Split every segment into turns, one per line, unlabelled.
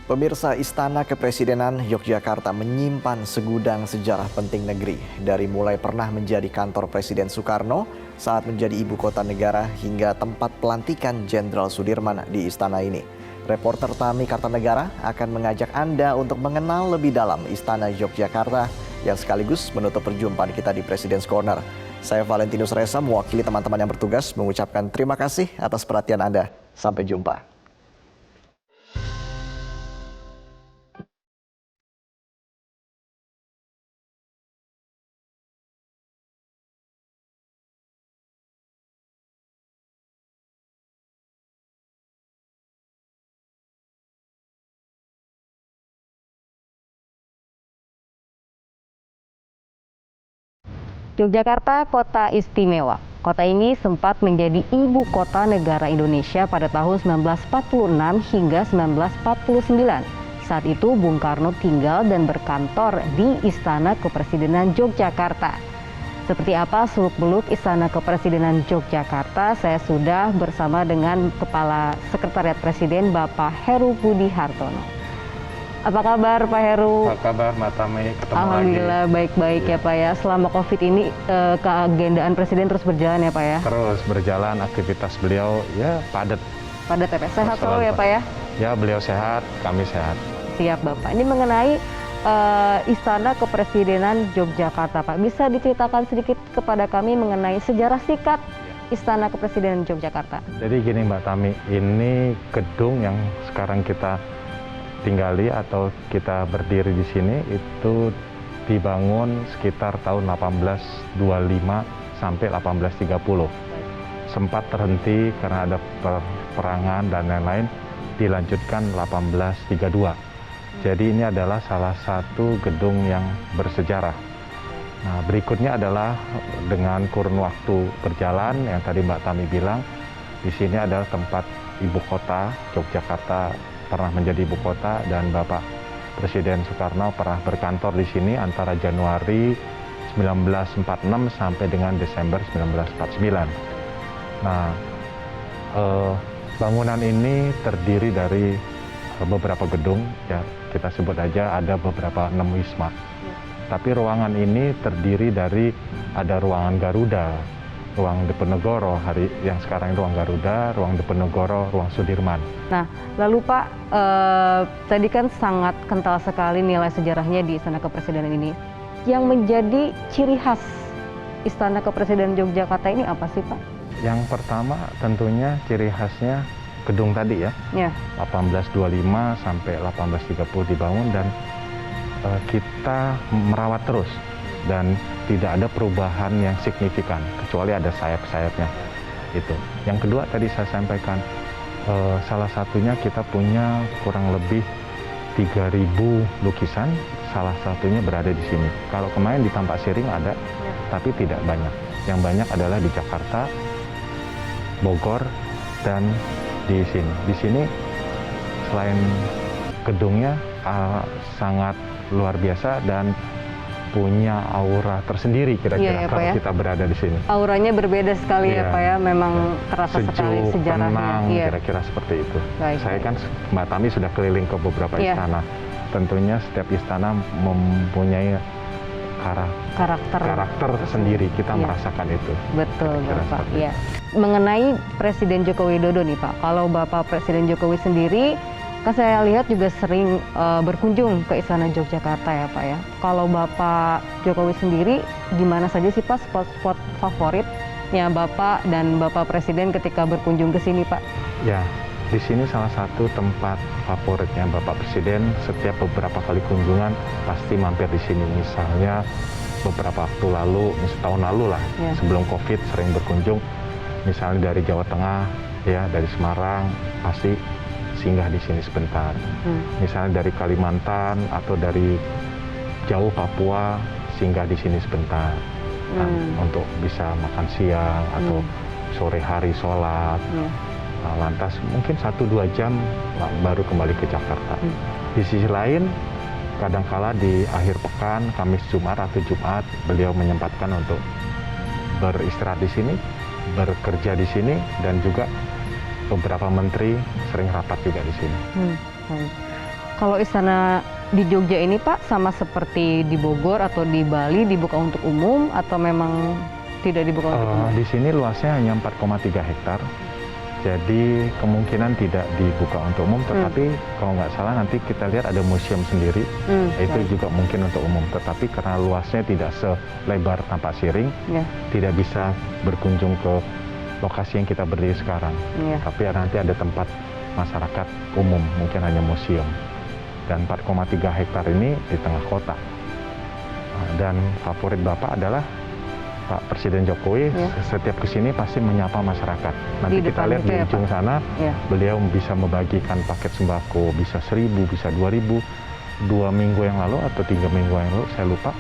Pemirsa, Istana Kepresidenan Yogyakarta menyimpan segudang sejarah penting negeri. Dari mulai pernah menjadi kantor Presiden Soekarno saat menjadi ibu kota negara hingga tempat pelantikan Jenderal Sudirman di istana ini. Reporter Tami Kartanegara akan mengajak Anda untuk mengenal lebih dalam Istana Yogyakarta yang sekaligus menutup perjumpaan kita di President's Corner. Saya Valentinus Reza mewakili teman-teman yang bertugas mengucapkan terima kasih atas perhatian Anda. Sampai jumpa.
Yogyakarta, kota istimewa. Kota ini sempat menjadi ibu kota negara Indonesia pada tahun 1946 hingga 1949. Saat itu Bung Karno tinggal dan berkantor di Istana Kepresidenan Yogyakarta. Seperti apa seluk-beluk Istana Kepresidenan Yogyakarta? Saya sudah bersama dengan Kepala Sekretariat Presiden Bapak Heru Budi Hartono. Apa kabar Pak Heru?
Apa kabar Mbak Tami? Ketemu
Alhamdulillah
lagi.
baik-baik ya Pak ya. Selama COVID ini keagendaan Presiden terus berjalan ya Pak ya?
Terus berjalan, aktivitas beliau ya padat.
Padat ya Pak? Sehat selalu ya Pak ya?
Ya beliau sehat, kami sehat.
Siap Bapak. Ini mengenai Istana Kepresidenan Yogyakarta Pak. Bisa diceritakan sedikit kepada kami mengenai sejarah singkat Istana Kepresidenan Yogyakarta?
Jadi gini Mbak Tami, ini gedung yang sekarang kita tinggali atau kita berdiri di sini itu dibangun sekitar tahun 1825 sampai 1830. Sempat terhenti karena ada peperangan dan lain-lain, dilanjutkan 1832. Jadi ini adalah salah satu gedung yang bersejarah. Nah, berikutnya adalah dengan kurun waktu berjalan yang tadi Mbak Tami bilang, di sini adalah tempat ibu kota Yogyakarta pernah menjadi ibu kota dan Bapak Presiden Soekarno pernah berkantor di sini antara Januari 1946 sampai dengan Desember 1949. Nah, bangunan ini terdiri dari beberapa gedung, ya kita sebut aja ada beberapa 6 wisma. Tapi ruangan ini terdiri dari ada ruangan Garuda, ruang Diponegoro, yang sekarang ruang Garuda, ruang Diponegoro, ruang Sudirman.
Nah, lalu Pak, tadi kan sangat kental sekali nilai sejarahnya di Istana Kepresidenan ini. Yang menjadi ciri khas Istana Kepresidenan Yogyakarta ini apa sih Pak?
Yang pertama tentunya ciri khasnya gedung tadi ya, 1825 sampai 1830 dibangun dan kita merawat terus. Dan tidak ada perubahan yang signifikan, kecuali ada sayap-sayapnya. Itu. Yang kedua tadi saya sampaikan, salah satunya kita punya kurang lebih 3.000 lukisan, salah satunya berada di sini. Kalau kemarin di Tampak Siring ada, tapi tidak banyak. Yang banyak adalah di Jakarta, Bogor, dan di sini. Di sini selain gedungnya sangat luar biasa dan punya aura tersendiri kira-kira kalau kita berada di sini.
Auranya berbeda sekali ya Pak ya, memang terasa sekali sejarahnya.
Tenang, kira-kira seperti itu. Saya kan Mbak Tami sudah keliling ke beberapa istana. Tentunya setiap istana mempunyai karakter sendiri, kita merasakan itu.
Betul Bapak. Ya. Mengenai Presiden Joko Widodo nih Pak, kalau Bapak Presiden Jokowi sendiri kan saya lihat juga sering berkunjung ke Istana Yogyakarta ya Pak ya. Kalau Bapak Jokowi sendiri, di mana saja sih Pak spot-spot favoritnya Bapak dan Bapak Presiden ketika berkunjung ke sini Pak?
Ya, di sini salah satu tempat favoritnya Bapak Presiden. Setiap beberapa kali kunjungan pasti mampir di sini. Misalnya beberapa waktu lalu, setahun lalu lah, sebelum COVID sering berkunjung. Misalnya dari Jawa Tengah, ya dari Semarang, pasti singgah di sini sebentar. Misalnya dari Kalimantan atau dari jauh Papua, singgah di sini sebentar. Untuk bisa makan siang atau sore hari sholat. Lantas mungkin 1-2 jam baru kembali ke Jakarta. Di sisi lain, kadangkala di akhir pekan, Kamis, Jumat atau Jumat, beliau menyempatkan untuk beristirahat di sini, bekerja di sini, dan juga beberapa menteri sering rapat juga di sini.
Kalau istana di Jogja ini Pak sama seperti di Bogor atau di Bali dibuka untuk umum atau memang tidak dibuka untuk umum?
Di sini luasnya hanya 4,3 hektar. Jadi kemungkinan tidak dibuka untuk umum, tetapi kalau nggak salah nanti kita lihat ada museum sendiri, itu juga mungkin untuk umum. Tetapi karena luasnya tidak selebar Tampak Siring, tidak bisa berkunjung ke lokasi yang kita berdiri sekarang. Tapi nanti ada tempat masyarakat umum, mungkin hanya museum. Dan 4,3 hektar ini di tengah kota. Dan favorit Bapak adalah Pak Presiden Jokowi setiap kesini pasti menyapa masyarakat. Nanti kita lihat di ujung sana, beliau bisa membagikan paket sembako, bisa 1.000, bisa 2.000. 2 minggu yang lalu atau 3 minggu yang lalu, saya lupa,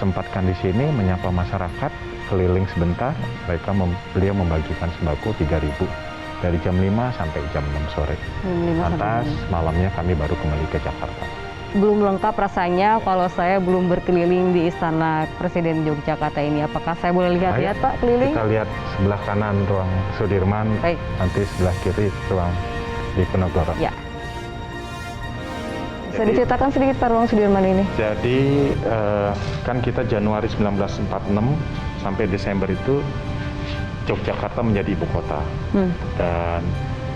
sempatkan di sini menyapa masyarakat, keliling sebentar, beliau membagikan sembako 3.000 dari jam 5 sampai jam 6 sore. Lantas malamnya kami baru kembali ke Jakarta.
Belum lengkap rasanya kalau saya belum berkeliling di Istana Presiden Yogyakarta ini. Apakah saya boleh lihat-lihat Pak keliling?
Kita lihat sebelah kanan ruang Sudirman, nanti sebelah kiri ruang Diponegoro.
Ya. Bisa diceritakan sedikit Pak ruang Sudirman ini?
Jadi kan kita Januari 1946 sampai Desember itu Yogyakarta menjadi ibu kota. Dan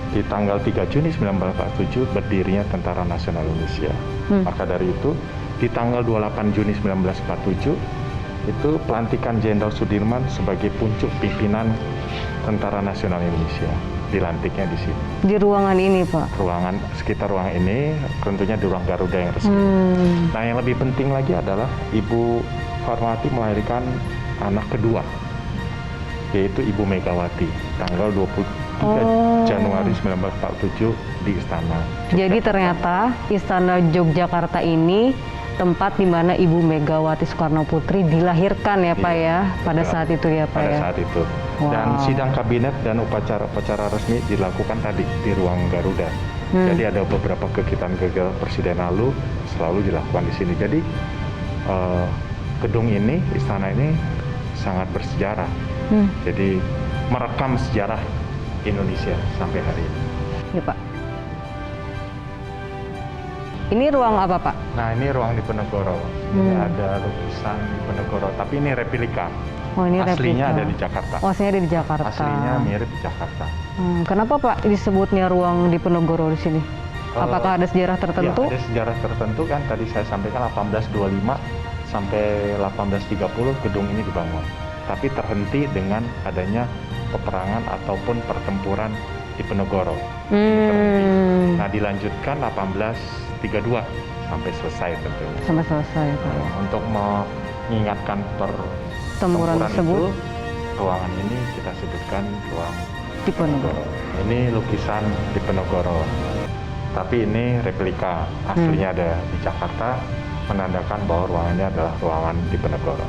di tanggal 3 Juni 1947 berdirinya Tentara Nasional Indonesia. Maka dari itu di tanggal 28 Juni 1947 itu pelantikan Jenderal Sudirman sebagai puncak pimpinan Tentara Nasional Indonesia. Dilantiknya di sini.
Di ruangan ini Pak?
Sekitar ruang ini, tentunya di ruang Garuda yang resmi. Nah yang lebih penting lagi adalah Ibu Fatmawati melahirkan anak kedua, yaitu Ibu Megawati, tanggal 23 Januari 1947 di Istana Yogyakarta.
Jadi ternyata Istana Yogyakarta ini tempat di mana Ibu Megawati Soekarno Putri dilahirkan ya Pak ya, pada saat itu ya Pak ya?
Pada saat itu. Dan sidang kabinet dan upacara resmi dilakukan tadi di ruang Garuda. Jadi ada beberapa kegiatan-kegiatan presiden lalu selalu dilakukan di sini. Jadi gedung ini, istana ini sangat bersejarah. Jadi merekam sejarah Indonesia sampai hari ini.
Ya Pak. Ini ruang apa Pak?
Nah ini ruang Diponegoro. Ini ada lukisan Diponegoro, tapi ini replika.
Oh, ini
aslinya
replika.
ada di Jakarta.
Oh, aslinya ada di Jakarta.
Aslinya mirip di Jakarta.
Kenapa Pak disebutnya ruang Diponegoro di sini? Apakah ada sejarah tertentu?
Ya, ada sejarah tertentu kan. Tadi saya sampaikan 1825 sampai 1830 gedung ini dibangun. Tapi terhenti dengan adanya peperangan ataupun pertempuran Diponegoro. Nah dilanjutkan 1832 sampai selesai tentunya.
Sampai selesai Pak.
Untuk mengingatkan pertempuran
tersebut,
itu, ruangan ini kita sebutkan ruang
Diponegoro.
Ini lukisan Diponegoro. Tapi ini replika, aslinya ada di Jakarta, menandakan bahwa ruangan ini adalah ruangan Diponegoro.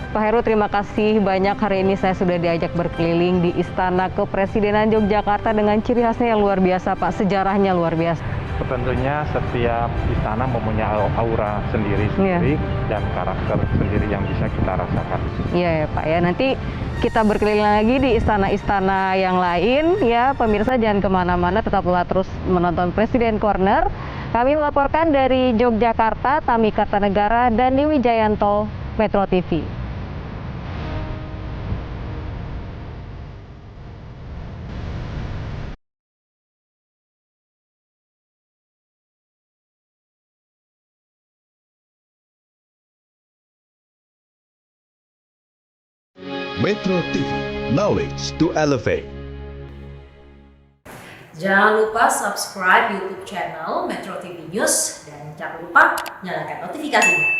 Pak Heru, terima kasih banyak. Hari ini saya sudah diajak berkeliling di Istana Kepresidenan Yogyakarta dengan ciri khasnya yang luar biasa, Pak. Sejarahnya luar biasa.
Tentunya setiap istana mempunyai aura sendiri dan karakter sendiri yang bisa kita rasakan.
Iya ya Pak ya. Nanti kita berkeliling lagi di istana-istana yang lain ya. Pemirsa jangan kemana-mana, tetaplah terus menonton Presiden Corner. Kami melaporkan dari Yogyakarta, Tami Kartanegara dan Dewi Jayanto, Metro TV.
Metro TV, knowledge to elevate.
Jangan lupa subscribe YouTube channel Metro TV News dan jangan lupa nyalakan notifikasinya.